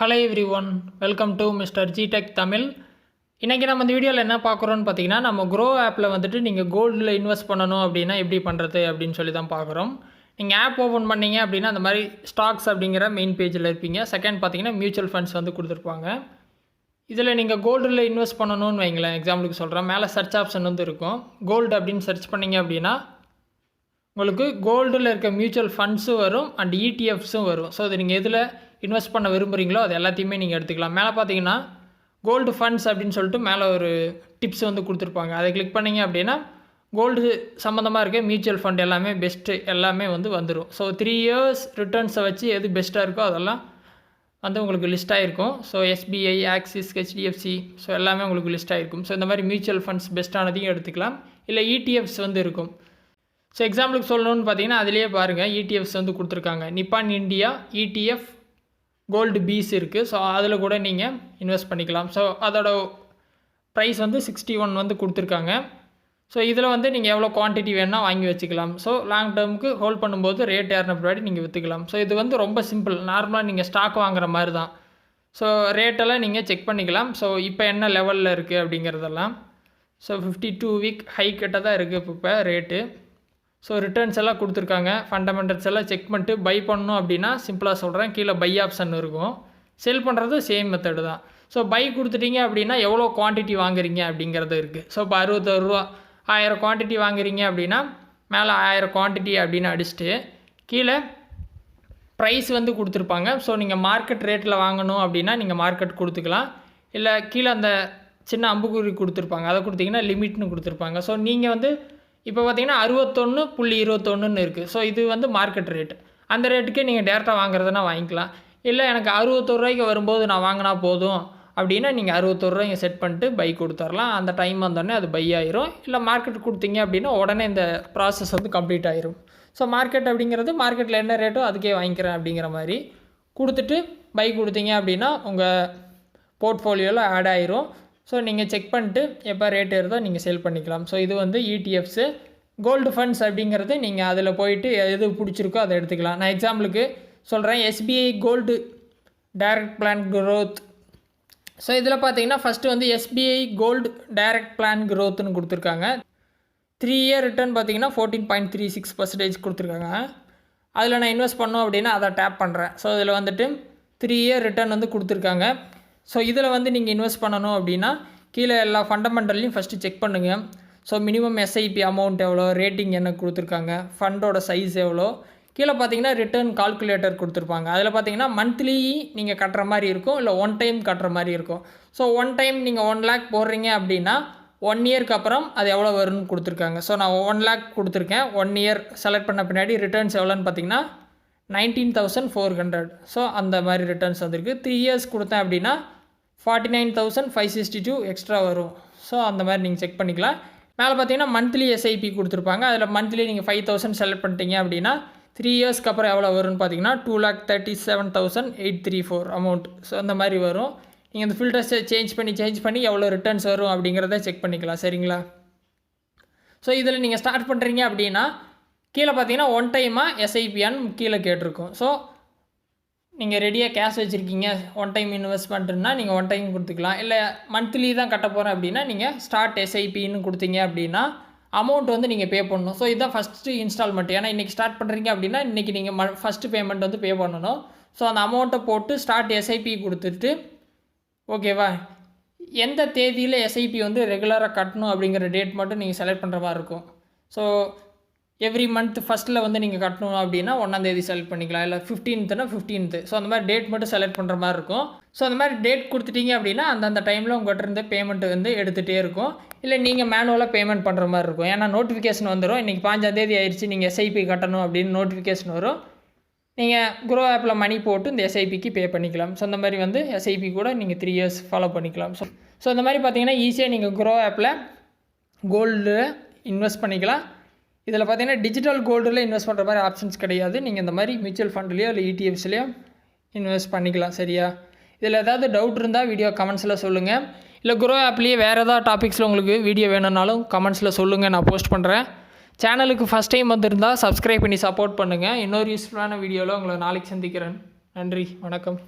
Hello everyone, welcome to mister G Tech Tamil. இன்றைக்கி நம்ம இந்த வீடியோவில் என்ன பார்க்குறோன்னு பார்த்தீங்கன்னா, நம்ம க்ரோ ஆப்பில் வந்துட்டு நீங்கள் கோல்டில் இன்வெஸ்ட் பண்ணணும் அப்படின்னா எப்படி பண்ணுறது அப்படின்னு சொல்லி தான் பார்க்குறோம். நீங்கள் ஆப் ஓப்பன் பண்ணிங்க அப்படின்னா அந்த மாதிரி ஸ்டாக்ஸ் அப்படிங்கிற மெயின் பேஜில் இருப்பீங்க. செகண்ட் பார்த்தீங்கன்னா மியூச்சுவல் ஃபண்ட்ஸ் வந்து கொடுத்துருப்பாங்க. இதில் நீங்கள் கோல்டில் இன்வெஸ்ட் பண்ணணும்னு வைங்களேன், எக்ஸாம்பிளுக்கு சொல்கிறேன். மேலே சர்ச் ஆப்ஷன் வந்து இருக்கும். கோல்டு அப்படின்னு சர்ச் பண்ணிங்க அப்படின்னா உங்களுக்கு கோல்டில் இருக்க மியூச்சுவல் ஃபண்ட்ஸும் வரும் அண்ட் இடிஎஃப்ஸும் வரும். ஸோ இது நீங்கள் எதில் இன்வெஸ்ட் பண்ண விரும்புகிறீங்களோ அது எல்லாத்தையுமே நீங்கள் எடுத்துக்கலாம். மேலே பார்த்தீங்கன்னா கோல்டு ஃபண்ட்ஸ் அப்படின்னு சொல்லிட்டு மேலே ஒரு டிப்ஸ் வந்து கொடுத்துருப்பாங்க. அதை கிளிக் பண்ணிங்க அப்படின்னா கோல்டு சம்மந்தமாக இருக்க மியூச்சுவல் ஃபண்ட் எல்லாமே பெஸ்ட்டு எல்லாமே வந்து வந்துடும். ஸோ 3 இயர்ஸ் ரிட்டர்ன்ஸை வச்சு எது பெஸ்ட்டாக இருக்கோ அதெல்லாம் வந்து உங்களுக்கு லிஸ்ட் ஆகிருக்கும். So SBI, axis, HDFC so எல்லாமே உங்களுக்கு லிஸ்ட் ஆகிருக்கும். ஸோ இந்த மாதிரி மியூச்சுவல் ஃபண்ட்ஸ் பெஸ்ட்டானதையும் எடுத்துக்கலாம். இல்லை இடிஎஃப்ஸ் வந்து இருக்கும். ஸோ எக்ஸாம்பிளுக்கு சொல்லணும்னு பார்த்தீங்கன்னா அதிலே பாருங்கள் இடிஎஃப்ஸ் வந்து கொடுத்துருக்காங்க. Nippon India ETF gold bees இருக்குது. ஸோ அதில் கூட நீங்கள் இன்வெஸ்ட் பண்ணிக்கலாம். ஸோ அதோட ப்ரைஸ் வந்து 61 வந்து கொடுத்துருக்காங்க. ஸோ இதில் வந்து நீங்கள் எவ்வளோ குவான்டிட்டி வேணால் வாங்கி வச்சுக்கலாம். ஸோ லாங் டேர்முக்கு ஹோல்ட் பண்ணும்போது ரேட் ஏறின பின்னாடி நீங்கள் விற்றுக்கலாம். ஸோ இது வந்து ரொம்ப சிம்பிள், நார்மலாக நீங்கள் ஸ்டாக் வாங்குற மாதிரி தான். ஸோ ரேட்டெல்லாம் நீங்கள் செக் பண்ணிக்கலாம். ஸோ இப்போ என்ன லெவலில் இருக்குது அப்படிங்கிறதெல்லாம். ஸோ 52 வீக் ஹை கிட்ட தான் இருக்குது இப்போ ரேட்டு. ஸோ ரிட்டர்ன்ஸ் எல்லாம் கொடுத்துருக்காங்க. ஃபண்டமெண்டல்ஸ் எல்லாம் செக் பண்ணிட்டு பை பண்ணணும் அப்படின்னா சிம்பிளாக சொல்கிறேன், கீழே பை ஆப்ஷன் இருக்கும். செல் பண்ணுறது சேம் மெத்தடு தான். ஸோ பை கொடுத்துட்டீங்க அப்படின்னா எவ்வளோ குவான்டிட்டி வாங்குறீங்க அப்படிங்கிறது இருக்குது. ஸோ இப்போ 61 ரூபா 1000 குவான்டிட்டி வாங்குறீங்க அப்படின்னா மேலே 1000 குவான்டிட்டி அப்படின்னு அடிச்சுட்டு கீழே ப்ரைஸ் வந்து கொடுத்துருப்பாங்க. ஸோ நீங்கள் மார்க்கெட் ரேட்டில் வாங்கணும் அப்படின்னா நீங்கள் மார்க்கெட் கொடுத்துக்கலாம். இல்லை கீழே அந்த சின்ன அம்புக்குறி கொடுத்துருப்பாங்க, அதை கொடுத்தீங்கன்னா லிமிட்னு கொடுத்துருப்பாங்க. ஸோ நீங்கள் வந்து இப்போ பார்த்தீங்கன்னா 61.21 இருக்குது. ஸோ இது வந்து மார்க்கெட் ரேட்டு. அந்த ரேட்டுக்கே நீங்கள் டேரெக்டாக வாங்குறதுனா வாங்கிக்கலாம். இல்லை எனக்கு 61 ரூபாய்க்கு வரும்போது நான் வாங்கினா போதும் அப்படின்னா நீங்கள் 61 ரூபாய்க்கு செட் பண்ணிட்டு பை கொடுத்துர்லாம். அந்த டைம் வந்தோடனே அது பை ஆயிரும். இல்லை மார்க்கெட் கொடுத்தீங்க அப்படின்னா உடனே இந்த ப்ராசஸ் வந்து கம்ப்ளீட் ஆயிரும். ஸோ மார்க்கெட் அப்படிங்கிறது மார்க்கெட்டில் என்ன ரேட்டோ அதுக்கே வாங்கிக்கிறேன் அப்படிங்கிற மாதிரி கொடுத்துட்டு பை கொடுத்தீங்க அப்படின்னா உங்கள் போர்ட்ஃபோலியோவில் ஆட் ஆயிரும். ஸோ நீங்கள் செக் பண்ணிட்டு எப்போ ரேட் ஏறுதோ நீங்கள் சேல் பண்ணிக்கலாம். ஸோ இது வந்து இடிஎஃப்ஸு. கோல்டு ஃபண்ட்ஸ் அப்படிங்கிறது நீங்கள் அதில் போயிட்டு எது பிடிச்சிருக்கோ அதை எடுத்துக்கலாம். நான் எக்ஸாம்பிளுக்கு சொல்கிறேன், SBI gold direct plan growth. So இதில் பார்த்தீங்கன்னா ஃபஸ்ட்டு வந்து எஸ்பிஐ கோல்டு டைரக்ட் பிளான் க்ரோத்துன்னு கொடுத்துருக்காங்க. 3 இயர் ரிட்டர்ன் பார்த்தீங்கன்னா 14.36% கொடுத்துருக்காங்க. அதில் நான் இன்வெஸ்ட் பண்ணோம் அப்படின்னா அதை டேப் பண்ணுறேன். ஸோ இதில் வந்துட்டு 3 இயர் ரிட்டர்ன் வந்து கொடுத்துருக்காங்க. ஸோ இதில் வந்து நீங்கள் இன்வெஸ்ட் பண்ணணும் அப்படின்னா கீழே எல்லா ஃபண்டமெண்டல்லையும் ஃபஸ்ட்டு செக் பண்ணுங்கள். ஸோ மினிமம் எஸ்ஐபி அமௌண்ட் எவ்வளோ, ரேட்டிங் என்ன கொடுத்துருக்காங்க, ஃபண்டோட சைஸ் எவ்வளோ, கீழே பார்த்தீங்கன்னா ரிட்டர்ன் கால்குலேட்டர் கொடுத்துருப்பாங்க. அதில் பார்த்தீங்கன்னா மந்த்லி நீங்கள் கட்டுற மாதிரி இருக்கும், இல்லை ஒன் டைம் கட்டுற மாதிரி இருக்கும். ஸோ ஒன் டைம் நீங்கள் 1 lakh போடுறீங்க அப்படின்னா 1 இயர்க்கு அப்புறம் அது எவ்வளோ வரும்னு கொடுத்துருக்காங்க. ஸோ நான் 1 lakh கொடுத்துருக்கேன். 1 இயர் செலக்ட் பண்ண பின்னாடி ரிட்டர்ன்ஸ் எவ்வளோன்னு பார்த்தீங்கன்னா 19,400. ஸோ அந்த மாதிரி ரிட்டர்ன்ஸ் வந்திருக்கு. 3 இயர்ஸ் கொடுத்தேன் அப்படின்னா 49,562 எக்ஸ்ட்ரா வரும். ஸோ அந்த மாதிரி நீங்கள் செக் பண்ணிக்கலாம். மேலே பார்த்தீங்கன்னா மந்த்லி எஸ்ஐபி கொடுத்துருப்பாங்க. அதில் மந்த்லி நீங்கள் 5,000 செலக்ட் பண்ணிட்டீங்க அப்படின்னா 3 இயர்ஸ்க்கு அப்புறம் எவ்வளோ வரும்னு பார்த்தீங்கன்னா 2,37,834 அமௌண்ட். ஸோ அந்த மாதிரி வரும். நீங்கள் இந்த ஃபில்டர்ஸை சேஞ்ச் பண்ணி எவ்வளோ ரிட்டர்ன்ஸ் வரும் அப்படிங்கிறத செக் பண்ணிக்கலாம். சரிங்களா? ஸோ இதில் நீங்கள் ஸ்டார்ட் பண்ணுறீங்க அப்படின்னா கீழே பார்த்தீங்கன்னா ஒன் டைமாக எஸ்ஐபியான்னு கீழே கேட்டிருக்கும். ஸோ நீங்கள் ரெடியாக கேஷ் வச்சுருக்கீங்க, ஒன் டைம் இன்வெஸ்ட்மெண்ட்டுன்னா நீங்கள் ஒன் டைம் கொடுத்துக்கலாம். இல்லை மந்த்லி தான் கட்ட போகிறேன் அப்படின்னா நீங்கள் ஸ்டார்ட் எஸ்ஐபின்னு கொடுத்தீங்க அப்படின்னா அமௌண்ட் வந்து நீங்கள் பே பண்ணணும். ஸோ இதுதான் ஃபஸ்ட்டு இன்ஸ்டால்மெண்ட். ஏன்னா இன்றைக்கி ஸ்டார்ட் பண்ணுறீங்க அப்படின்னா இன்றைக்கி நீங்கள் ஃபஸ்ட்டு பேமெண்ட் வந்து பே பண்ணணும். ஸோ அந்த அமௌண்ட்டை போட்டு ஸ்டார்ட் எஸ்ஐபி கொடுத்துட்டு ஓகேவா, எந்த தேதியில் எஸ்ஐபி வந்து ரெகுலராக கட்டணும் அப்படிங்கிற டேட் மட்டும் நீங்கள் செலக்ட் பண்ணுற மாதிரி இருக்கும். ஸோ எவ்ரி மந்த் ஃபஸ்ட்டில் வந்து நீங்கள் கட்டணும் அப்படின்னா 1ஆம் தேதி செலக்ட் பண்ணிக்கலாம். இல்லை 15னா 15th. ஸோ அந்த மாதிரி டேட் மட்டும் செலக்ட் பண்ணுற மாதிரி இருக்கும். ஸோ அந்த மாதிரி டேட் கொடுத்துட்டீங்க அப்படின்னா அந்தந்த டைமில் உங்கள்கிட்ட இருந்து பேமெண்ட் வந்து எடுத்துகிட்டே இருக்கும். இல்லை நீங்கள் மேனுவலாக பேமெண்ட் பண்ணுற மாதிரி இருக்கும். ஏன்னா நோட்டிஃபிகேஷன் வந்துடும், இன்றைக்கி 5ஆம் தேதி ஆயிடுச்சு நீங்கள் எஸ்ஐபி கட்டணும் அப்படின்னு நோட்டிஃபிகேஷன் வரும். நீங்கள் க்ரோ ஆப்பில் மணி போட்டு இந்த எஸ்ஐபிக்கு பே பண்ணிக்கலாம். ஸோ அந்த மாதிரி வந்து எஸ்ஐபி கூட நீங்கள் 3 இயர்ஸ் ஃபாலோ பண்ணிக்கலாம். ஸோ அந்த மாதிரி பார்த்தீங்கன்னா ஈஸியாக நீங்கள் க்ரோ ஆப்பில் கோல்டு இன்வெஸ்ட் பண்ணிக்கலாம். இதில் பார்த்தீங்கன்னா டிஜிட்டல் கோல்டில் இன்வெஸ்ட் பண்ணுற மாதிரி ஆப்ஷன்ஸ் கிடையாது. நீங்கள் இந்த மாதிரி மியூச்சுவல் ஃபண்ட்லேயோ இல்லை இடிஎஃப்ஸ்லேயோ இன்வெஸ்ட் பண்ணிக்கலாம். சரியா? இதில் ஏதாவது டவுட் இருந்தால் வீடியோ கமெண்ட்ஸில் சொல்லுங்கள். இல்லை க்ரோ ஆப்லேயே வேறு ஏதாவது டாபிக்ஸில் உங்களுக்கு வீடியோ வேணும்னாலும் கமெண்ட்ஸில் சொல்லுங்கள், நான் போஸ்ட் பண்ணுறேன். சேனலுக்கு ஃபஸ்ட் டைம் வந்திருந்தால் சப்ஸ்கிரைப் பண்ணி சப்போர்ட் பண்ணுங்கள். இன்னொரு யூஸ்ஃபுல்லான வீடியோவில் உங்களை நாளைக்கு சந்திக்கிறேன். நன்றி, வணக்கம்.